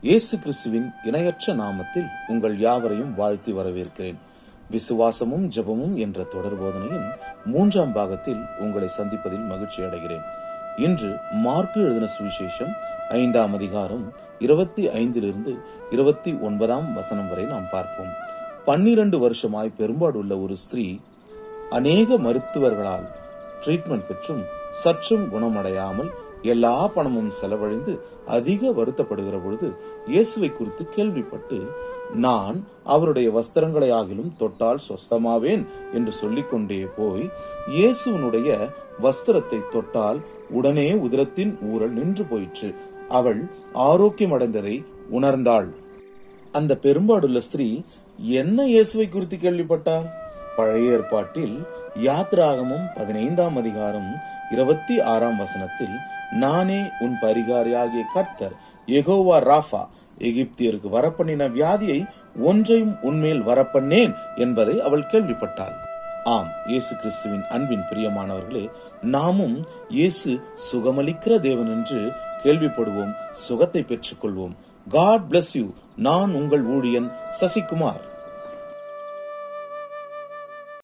இயேசு கிறிஸ்துவின் இணையற்ற நாமத்தில் உங்கள் யாவரையும் வாழ்த்தி வரவேற்கிறேன். விசுவாசமும் ஜெபமும் என்ற தொடர் போதனையின் 3ஆம் பாகத்தில் உங்களை சந்திப்பதில் மகிழ்ச்சி அடைகிறேன். இன்று மார்க்கு எழுதின சுவிசேஷம் 5ஆம் அதிகாரம் 25 29 வசனம் வரை நாம் பார்ப்போம். 12 வருஷமாய் பெரும்பாடுள்ள ஒரு ஸ்திரீ அநேக மருத்துவர்களால் ட்ரீட்மெண்ட் பெற்றும் சற்றும் குணமடையாமல் எல்லா பணமும் செலவழிந்து அதிக வருத்தப்படுகிற பொழுது இயேசுவை குறித்து கேள்விப்பட்டு, நான் அவருடைய வஸ்திரங்களை ஆகிலும் தொட்டால் சொஸ்தமாவேன் என்று சொல்லிக்கொண்டே போய் இயேசுவனுடைய வஸ்திரத்தை தொட்டால் உடனே உதிரத்தின் ஊரல் நின்று போயிற்று. அவள் ஆரோக்கியம் அடைந்ததை உணர்ந்தாள். அந்த பெரும்பாடுள்ள ஸ்திரீ என்ன இயேசுவை குறித்து கேள்விப்பட்டாள்? பழைய ஏற்பாட்டில் யாத்ராகமம் 15ஆம் அதிகாரம் 26 வசனத்தில், நானே உன் பரிகாரியாகிய கர்த்தர் யெகோவா ராஃபா, எகிப்தியருக்கு வரப்பண்ணின வியாதியை ஒன்றையும் உன்மேல் வரப்பண்ணேன் என்பதை அவள் கேள்விப்பட்டாள். ஆம், இயேசு கிறிஸ்துவின் அன்பின் பிரியமானவர்களே, நாமும் இயேசு சுகமளிக்கிற தேவன் என்று கேள்விப்படுவோம், சுகத்தை பெற்றுக் கொள்வோம். God bless you. நான் உங்கள் ஊழியன் சசிகுமார்.